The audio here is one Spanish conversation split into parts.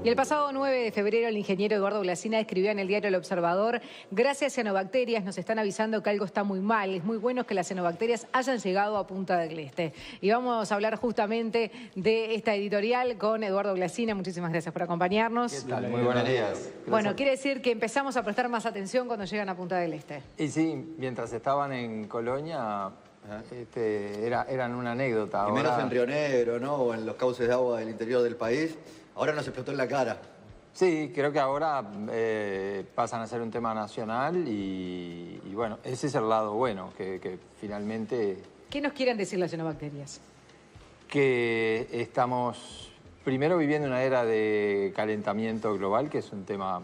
Y el pasado 9 de febrero el ingeniero Eduardo Glasina escribió en el diario El Observador: gracias cianobacterias nos están avisando que algo está muy mal. Es muy bueno que las cianobacterias hayan llegado a Punta del Este. Y vamos a hablar justamente de esta editorial con Eduardo Glasina. Muchísimas gracias por acompañarnos. ¿Qué tal? Muy buenos días. Bueno, quiere decir que empezamos a prestar más atención cuando llegan a Punta del Este. Y sí, mientras estaban en Colonia, eran una anécdota. Y menos en Río Negro, ¿no? O en los cauces de agua del interior del país. Ahora nos explotó en la cara. Sí, creo que ahora pasan a ser un tema nacional y bueno, ese es el lado bueno, que finalmente... ¿Qué nos quieren decir las cianobacterias? Que estamos primero viviendo una era de calentamiento global, que es un tema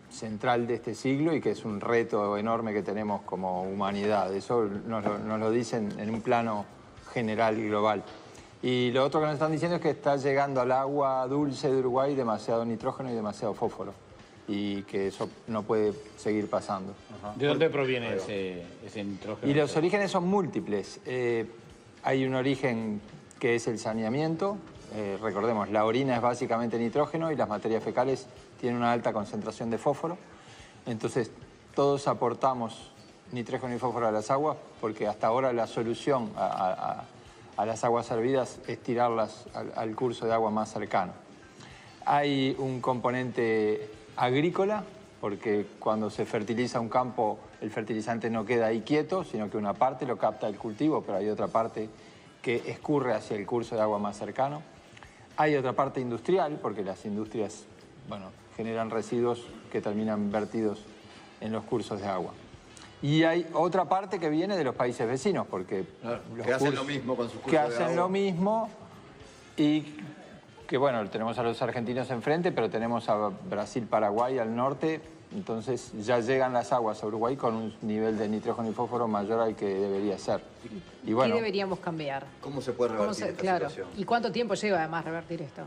central de este siglo y que es un reto enorme que tenemos como humanidad. Eso nos lo dicen en un plano general y global. Y lo otro que nos están diciendo es que está llegando al agua dulce de Uruguay demasiado nitrógeno y demasiado fósforo. Y que eso no puede seguir pasando. ¿De dónde proviene ese nitrógeno? Y los orígenes son múltiples. Hay un origen que es el saneamiento. Recordemos, la orina es básicamente nitrógeno y las materias fecales tienen una alta concentración de fósforo. Entonces, todos aportamos nitrógeno y fósforo a las aguas porque hasta ahora la solución a las aguas servidas es tirarlas al curso de agua más cercano. Hay un componente agrícola, porque cuando se fertiliza un campo, el fertilizante no queda ahí quieto, sino que una parte lo capta el cultivo, pero hay otra parte que escurre hacia el curso de agua más cercano. Hay otra parte industrial, porque las industrias, bueno, generan residuos que terminan vertidos en los cursos de agua. Y hay otra parte que viene de los países vecinos, porque que hacen lo mismo con sus cursos que de hacen agua. lo mismo y que, bueno, tenemos a los argentinos enfrente, pero tenemos a Brasil, Paraguay al norte. Entonces ya llegan las aguas a Uruguay con un nivel de nitrógeno y fósforo mayor al que debería ser. Y bueno, ¿qué deberíamos cambiar? ¿Cómo se puede revertir esta Claro. situación? ¿Y cuánto tiempo lleva además revertir esto?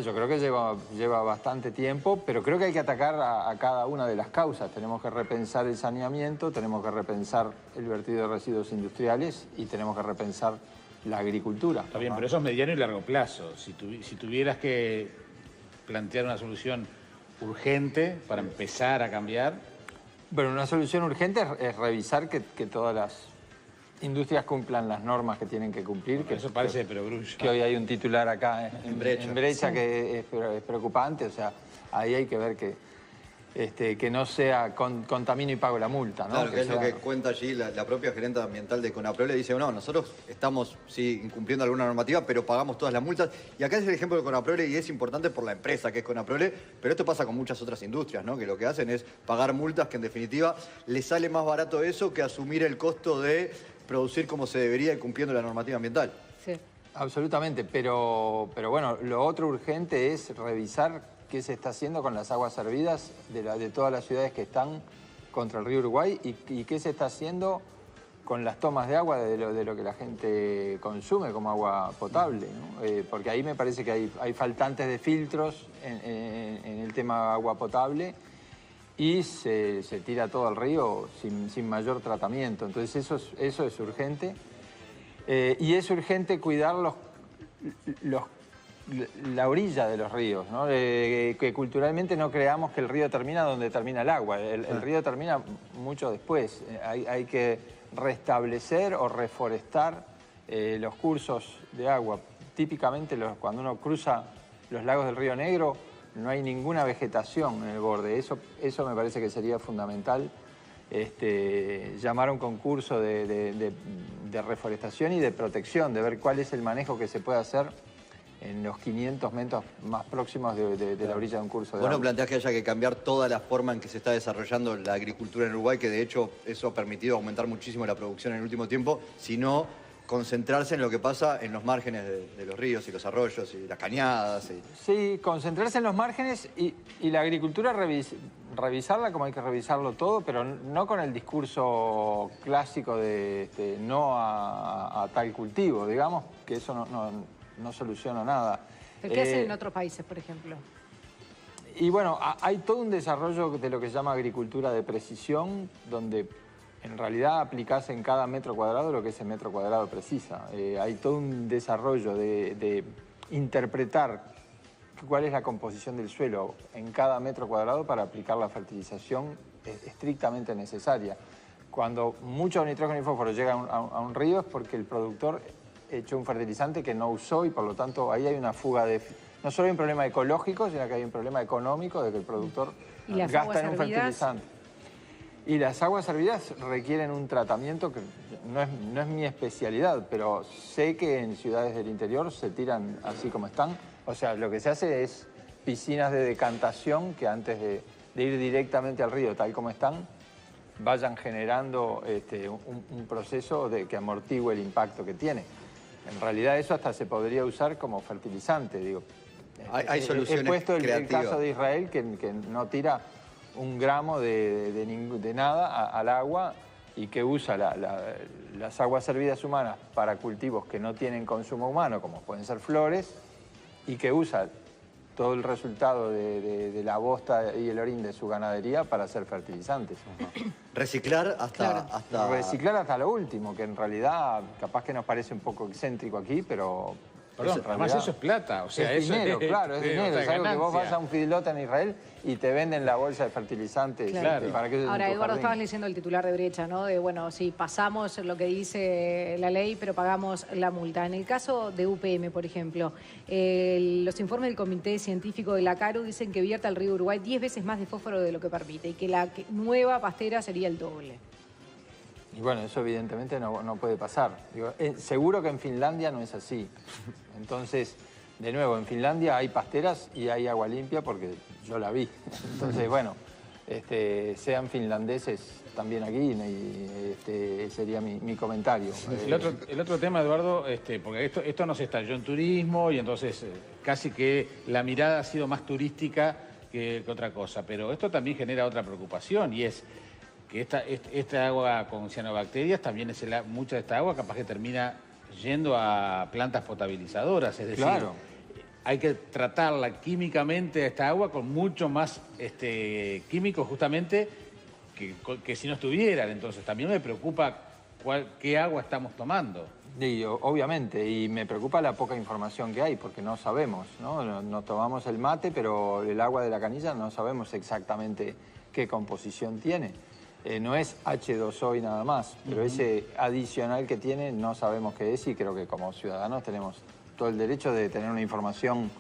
yo creo que lleva bastante tiempo, pero creo que hay que atacar a cada una de las causas. Tenemos que repensar el saneamiento, tenemos que repensar el vertido de residuos industriales y tenemos que repensar la agricultura. Está bien, pero eso es mediano y largo plazo. Si tuvieras que plantear una solución urgente para empezar a cambiar... Bueno, una solución urgente es revisar que todas las industrias cumplan las normas que tienen que cumplir. Bueno, que eso parece de perogrullo. Que hoy hay un titular acá en Brecha Sí. que es preocupante. O sea, ahí hay que ver que no sea contamino y pago la multa, ¿no? Claro, que es lo que cuenta allí la propia gerente ambiental de Conaprole. Dice, no, nosotros estamos, sí, incumpliendo alguna normativa, pero pagamos todas las multas. Y acá es el ejemplo de Conaprole y es importante por la empresa que es Conaprole, pero esto pasa con muchas otras industrias, ¿no? Que lo que hacen es pagar multas que en definitiva les sale más barato eso que asumir el costo de producir como se debería y cumpliendo la normativa ambiental. Sí. Absolutamente, pero bueno, lo otro urgente es revisar qué se está haciendo con las aguas servidas de todas las ciudades que están contra el río Uruguay y qué se está haciendo con las tomas de agua de lo que la gente consume como agua potable, ¿no? Porque ahí me parece que hay faltantes de filtros en el tema agua potable y se tira todo al río sin mayor tratamiento. Entonces eso es urgente. Y es urgente cuidar la orilla de los ríos, ¿no? Que culturalmente no creamos que el río termina donde termina el agua. El río termina mucho después. Hay que restablecer o reforestar los cursos de agua. Típicamente cuando uno cruza los lagos del Río Negro no hay ninguna vegetación en el borde. Eso me parece que sería fundamental. Llamar a un concurso de reforestación y de protección, de ver cuál es el manejo que se puede hacer en los 500 metros más próximos de la orilla de un curso de agua. Bueno, planteás que haya que cambiar toda la forma en que se está desarrollando la agricultura en Uruguay, que de hecho eso ha permitido aumentar muchísimo la producción en el último tiempo, sino concentrarse en lo que pasa en los márgenes de los ríos y los arroyos y las cañadas. Sí, concentrarse en los márgenes y la agricultura revisarla como hay que revisarlo todo, pero no con el discurso clásico de no a tal cultivo, digamos, que eso no soluciona nada. ¿Pero qué hacen en otros países, por ejemplo? Y bueno, hay todo un desarrollo de lo que se llama agricultura de precisión, donde en realidad aplicás en cada metro cuadrado lo que ese metro cuadrado precisa. Hay todo un desarrollo de interpretar cuál es la composición del suelo en cada metro cuadrado para aplicar la fertilización estrictamente necesaria. Cuando mucho nitrógeno y fósforo llegan a un río es porque el productor echó un fertilizante que no usó y por lo tanto ahí hay una fuga de... No solo hay un problema ecológico, sino que hay un problema económico de que el productor gasta en un fertilizante. Y las aguas servidas requieren un tratamiento que no es mi especialidad, pero sé que en ciudades del interior se tiran así como están. O sea, lo que se hace es piscinas de decantación que antes de ir directamente al río tal como están, vayan generando un proceso que amortigue el impacto que tiene. En realidad eso hasta se podría usar como fertilizante, digo. Hay soluciones he puesto el caso de Israel que no tira un gramo de nada al agua y que usa las aguas servidas humanas para cultivos que no tienen consumo humano, como pueden ser flores, y que usa todo el resultado de la bosta y el orín de su ganadería para hacer fertilizantes. Reciclar Reciclar hasta lo último, que en realidad capaz que nos parece un poco excéntrico aquí, pero... Perdón, además eso es plata, o sea, es eso dinero, claro, es dinero. Es algo que vos vas a un feedlot en Israel y te venden la bolsa de fertilizantes. Claro. Para que ahora, Eduardo, estabas leyendo el titular de Brecha, ¿no? De, bueno, sí, pasamos lo que dice la ley, pero pagamos la multa. En el caso de UPM, por ejemplo, los informes del Comité Científico de la CARU dicen que vierte al río Uruguay 10 veces más de fósforo de lo que permite y que la nueva pastera sería el doble. Y bueno, eso evidentemente no puede pasar. Digo, seguro que en Finlandia no es así. Entonces, de nuevo, en Finlandia hay pasteras y hay agua limpia porque yo la vi. Entonces, bueno, sean finlandeses también aquí y sería mi comentario. El otro tema, Eduardo, porque esto nos estalló en turismo y entonces casi que la mirada ha sido más turística que otra cosa. Pero esto también genera otra preocupación y es que esta agua con cianobacterias, también mucha de esta agua capaz que termina yendo a plantas potabilizadoras, es decir, claro, hay que tratarla químicamente a esta agua con mucho más químicos justamente que si no estuvieran. Entonces también me preocupa qué agua estamos tomando. Sí, obviamente, y me preocupa la poca información que hay, porque no sabemos, ¿no? Nos tomamos el mate, pero el agua de la canilla no sabemos exactamente qué composición tiene. No es H2O y nada más, pero ese adicional que tiene no sabemos qué es y creo que como ciudadanos tenemos todo el derecho de tener una información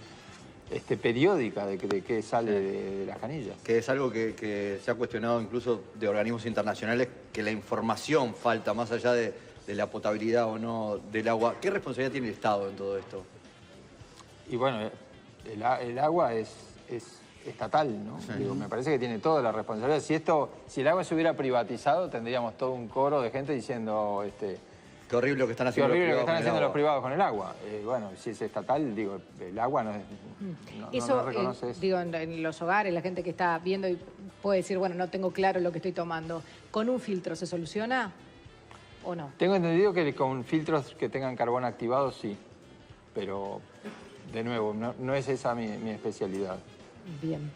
periódica de qué sale de las canillas. Que es algo que se ha cuestionado incluso de organismos internacionales, que la información falta más allá de la potabilidad o no del agua. ¿Qué responsabilidad tiene el Estado en todo esto? Y bueno, el agua es estatal, ¿no? Sí. Digo, me parece que tiene toda la responsabilidad. Si el agua se hubiera privatizado, tendríamos todo un coro de gente diciendo... qué horrible lo que están haciendo los privados con el agua. Bueno, si es estatal, digo, el agua no reconoce eso. Digo, en los hogares, la gente que está viendo y puede decir, bueno, no tengo claro lo que estoy tomando. ¿Con un filtro se soluciona o no? Tengo entendido que con filtros que tengan carbón activado, sí. Pero, de nuevo, no es esa mi especialidad. Bien.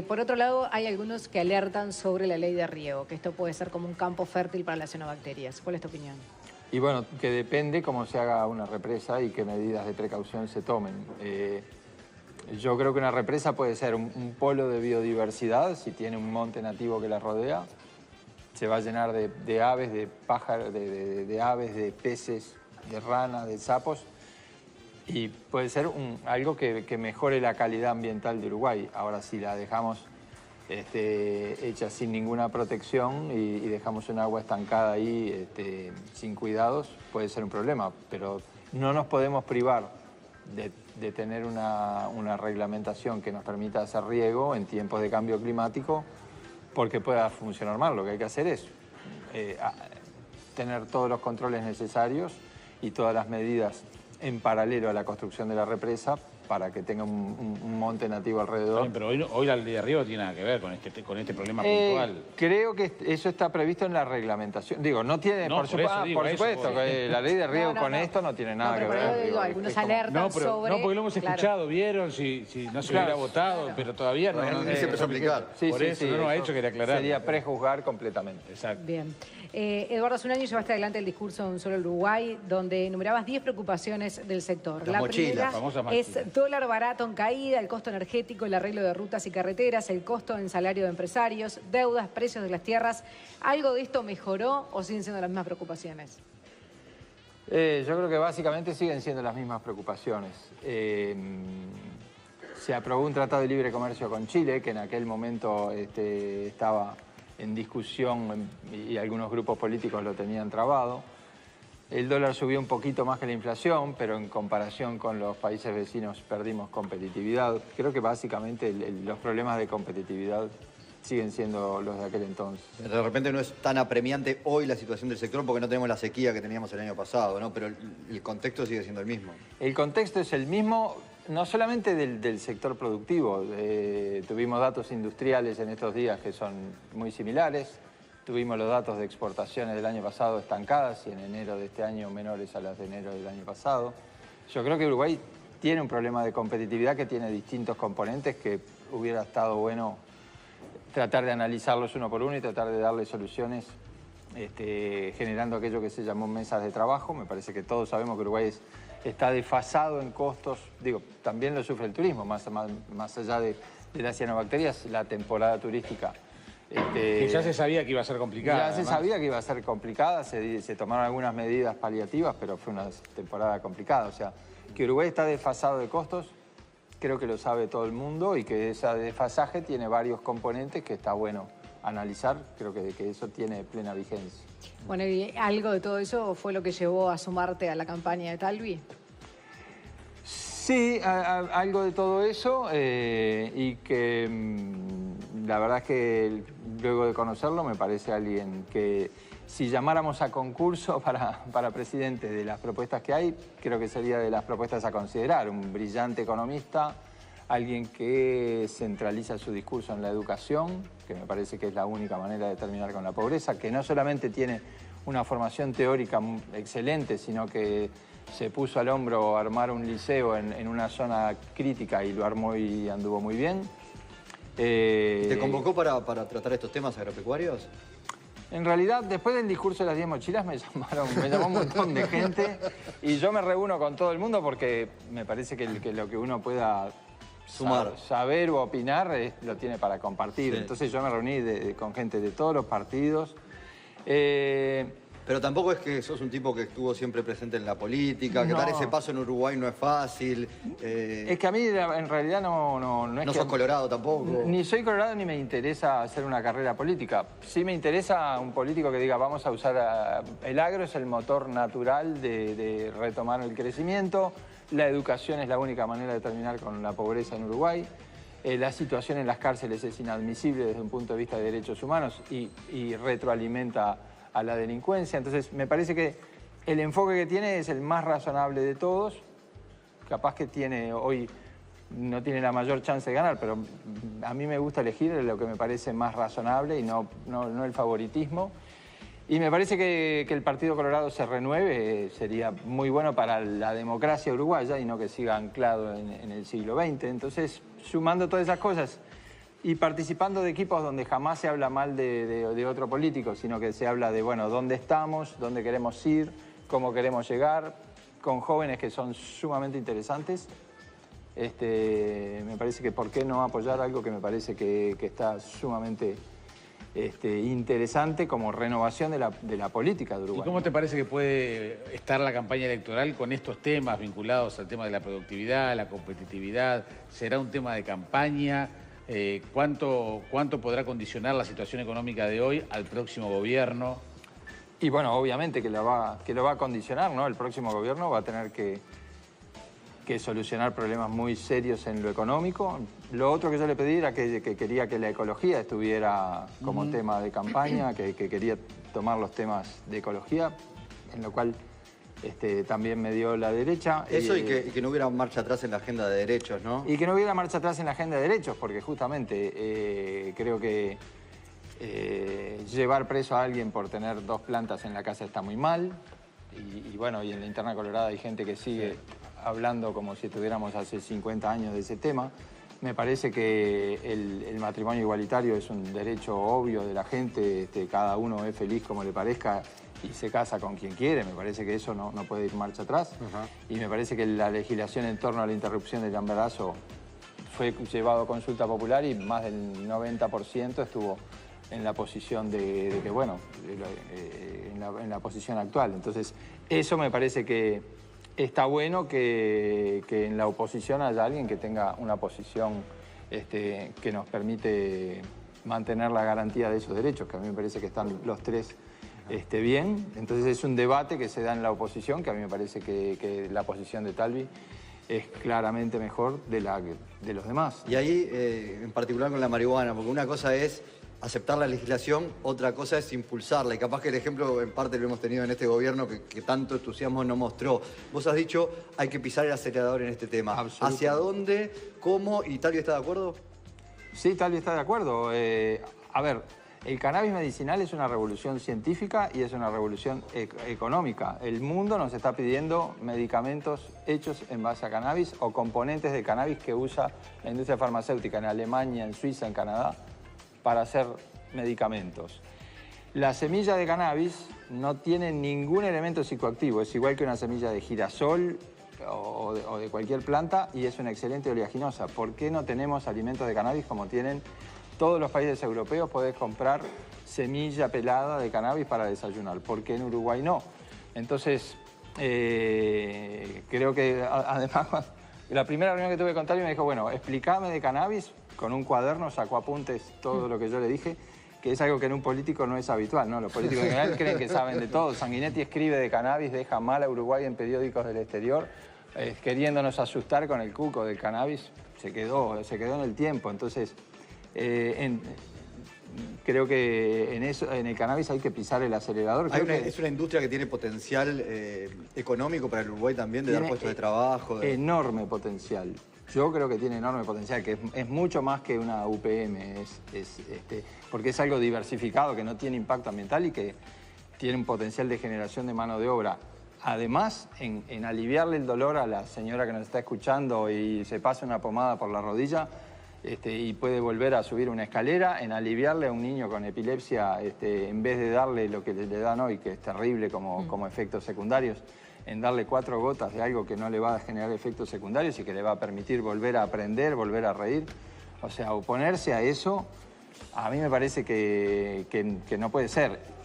Por otro lado, hay algunos que alertan sobre la ley de riego, que esto puede ser como un campo fértil para las cianobacterias. ¿Cuál es tu opinión? Y bueno, que depende cómo se haga una represa y qué medidas de precaución se tomen. Yo creo que una represa puede ser un polo de biodiversidad, si tiene un monte nativo que la rodea. Se va a llenar de aves, de pájaros, de aves, de peces, de ranas, de sapos. Y puede ser algo que mejore la calidad ambiental de Uruguay. Ahora, si la dejamos hecha sin ninguna protección y dejamos un agua estancada ahí sin cuidados, puede ser un problema. Pero no nos podemos privar de tener una reglamentación que nos permita hacer riego en tiempos de cambio climático porque pueda funcionar mal. Lo que hay que hacer es tener todos los controles necesarios y todas las medidas en paralelo a la construcción de la represa para que tenga un monte nativo alrededor. Bien, pero hoy la ley de riego tiene nada que ver con este problema puntual. Creo que eso está previsto en la reglamentación. Digo, no tiene, por supuesto, que la ley de riego con esto no tiene nada que ver. Digo, algunos alertan sobre... No, porque lo hemos escuchado, vieron, si no se hubiera votado, pero todavía no se empezó a aplicar. Por eso no lo ha hecho, quería aclarar. Sería prejuzgar completamente. Exacto. Bien. Eduardo, hace un año llevaste adelante el discurso de Un Solo Uruguay, donde enumerabas 10 preocupaciones del sector. La primera mochila, es Dólar barato en caída, el costo energético, el arreglo de rutas y carreteras, el costo en salario de empresarios, deudas, precios de las tierras. ¿Algo de esto mejoró o siguen siendo las mismas preocupaciones? Yo creo que básicamente siguen siendo las mismas preocupaciones. Se aprobó un tratado de libre comercio con Chile, que en aquel momento estaba en discusión y algunos grupos políticos lo tenían trabado. El dólar subió un poquito más que la inflación, pero en comparación con los países vecinos perdimos competitividad. Creo que básicamente los problemas de competitividad siguen siendo los de aquel entonces. De repente no es tan apremiante hoy la situación del sector porque no tenemos la sequía que teníamos el año pasado, ¿no? Pero el contexto sigue siendo el mismo. El contexto es el mismo, no solamente del sector productivo. Tuvimos datos industriales en estos días que son muy similares. Tuvimos los datos de exportaciones del año pasado estancadas y en enero de este año menores a las de enero del año pasado. Yo creo que Uruguay tiene un problema de competitividad que tiene distintos componentes que hubiera estado bueno tratar de analizarlos uno por uno y tratar de darle soluciones generando aquello que se llamó mesas de trabajo. Me parece que todos sabemos que Uruguay está desfasado en costos. Digo, también lo sufre el turismo, más allá de las cianobacterias, la temporada turística. Que ya se sabía que iba a ser complicada. Ya se sabía que iba a ser complicada, se tomaron algunas medidas paliativas, pero fue una temporada complicada. O sea, que Uruguay está desfasado de costos, creo que lo sabe todo el mundo y que ese desfasaje tiene varios componentes que está bueno analizar. Creo que eso tiene plena vigencia. Bueno, ¿y algo de todo eso fue lo que llevó a sumarte a la campaña de Talvi? Sí, algo de todo eso y que la verdad es que luego de conocerlo me parece alguien que si llamáramos a concurso para presidente de las propuestas que hay, creo que sería de las propuestas a considerar. Un brillante economista, alguien que centraliza su discurso en la educación, que me parece que es la única manera de terminar con la pobreza, que no solamente tiene una formación teórica excelente, sino que se puso al hombro armar un liceo en una zona crítica y lo armó y anduvo muy bien. ¿Te convocó para tratar estos temas agropecuarios? En realidad, después del discurso de las 10 mochilas me llamó un montón de gente y yo me reúno con todo el mundo porque me parece que lo que uno pueda saber o opinar lo tiene para compartir. Sí. Entonces yo me reuní con gente de todos los partidos. Pero tampoco es que sos un tipo que estuvo siempre presente en la política, que dar ese paso en Uruguay no es fácil. Es que a mí en realidad no es no que... sos colorado tampoco. Ni soy colorado ni me interesa hacer una carrera política. Sí me interesa un político que diga vamos a usar... El agro es el motor natural de retomar el crecimiento. La educación es la única manera de terminar con la pobreza en Uruguay. La situación en las cárceles es inadmisible desde un punto de vista de derechos humanos y retroalimenta a la delincuencia. Entonces, me parece que el enfoque que tiene es el más razonable de todos. Capaz que hoy no tiene la mayor chance de ganar, pero a mí me gusta elegir lo que me parece más razonable y no el favoritismo. Y me parece que el Partido Colorado se renueve, sería muy bueno para la democracia uruguaya y no que siga anclado en el siglo XX. Entonces, sumando todas esas cosas y participando de equipos donde jamás se habla mal de otro político, sino que se habla de, bueno, dónde estamos, dónde queremos ir, cómo queremos llegar, con jóvenes que son sumamente interesantes. Me parece que por qué no apoyar algo que me parece que está sumamente interesante como renovación de la política de Uruguay. ¿Y cómo te parece que puede estar la campaña electoral con estos temas vinculados al tema de la productividad, la competitividad? ¿Será un tema de campaña? ¿Cuánto podrá condicionar la situación económica de hoy al próximo gobierno? Y bueno, obviamente que lo va a condicionar, ¿no? El próximo gobierno va a tener que solucionar problemas muy serios en lo económico. Lo otro que yo le pedí era que quería que la ecología estuviera como tema de campaña, que quería tomar los temas de ecología, en lo cual también me dio la derecha. Eso y que no hubiera marcha atrás en la agenda de derechos, ¿no? Y que no hubiera marcha atrás en la agenda de derechos, porque justamente creo que llevar preso a alguien por tener 2 plantas en la casa está muy mal. Y bueno, y en la interna colorada hay gente que sigue hablando como si estuviéramos hace 50 años de ese tema. Me parece que el matrimonio igualitario es un derecho obvio de la gente, cada uno es feliz como le parezca y se casa con quien quiere. Me parece que eso no puede ir marcha atrás. Y me parece que la legislación en torno a la interrupción del embarazo fue llevado a consulta popular y más del 90% estuvo en la posición de que, bueno, en la posición actual. Entonces, eso me parece que está bueno que en la oposición haya alguien que tenga una posición que nos permite mantener la garantía de esos derechos, que a mí me parece que están los tres bien. Entonces es un debate que se da en la oposición, que a mí me parece que la posición de Talvi es claramente mejor de los demás. Y ahí, en particular con la marihuana, porque una cosa es aceptar la legislación, otra cosa es impulsarla. Y capaz que el ejemplo en parte lo hemos tenido en este gobierno que tanto entusiasmo nos mostró. Vos has dicho, hay que pisar el acelerador en este tema. ¿Hacia dónde? ¿Cómo? ¿Y Talvi está de acuerdo? Sí, Talvi está de acuerdo. A ver, el cannabis medicinal es una revolución científica y es una revolución económica. El mundo nos está pidiendo medicamentos hechos en base a cannabis o componentes de cannabis que usa la industria farmacéutica en Alemania, en Suiza, en Canadá, para hacer medicamentos. La semilla de cannabis no tiene ningún elemento psicoactivo, es igual que una semilla de girasol o de cualquier planta y es una excelente oleaginosa. ¿Por qué no tenemos alimentos de cannabis como tienen todos los países europeos? Podés comprar semilla pelada de cannabis para desayunar. ¿Por qué en Uruguay no? Entonces, creo que además, la primera reunión que tuve con Talvi me dijo, bueno, explícame de cannabis. Con un cuaderno sacó apuntes todo lo que yo le dije, que es algo que en un político no es habitual, ¿no? Los políticos en general creen que saben de todo. Sanguinetti escribe de cannabis, deja mal a Uruguay en periódicos del exterior, queriéndonos asustar con el cuco del cannabis. Se quedó en el tiempo. Entonces, creo que en el cannabis hay que pisar el acelerador. Es una industria que tiene potencial económico para el Uruguay también, de dar puestos de trabajo. Enorme potencial. Yo creo que tiene enorme potencial, que es mucho más que una UPM, porque es algo diversificado, que no tiene impacto ambiental y que tiene un potencial de generación de mano de obra. Además, en aliviarle el dolor a la señora que nos está escuchando y se pasa una pomada por la rodilla y puede volver a subir una escalera, en aliviarle a un niño con epilepsia, en vez de darle lo que le dan hoy, que es terrible como efectos secundarios, en darle 4 gotas de algo que no le va a generar efectos secundarios y que le va a permitir volver a aprender, volver a reír. O sea, oponerse a eso, a mí me parece que no puede ser.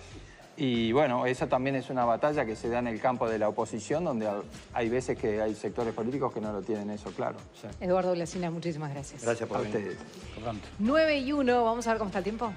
Y bueno, esa también es una batalla que se da en el campo de la oposición, donde hay veces que hay sectores políticos que no lo tienen eso claro. Eduardo Blasina, muchísimas gracias. Gracias por ustedes. 9:01, vamos a ver cómo está el tiempo.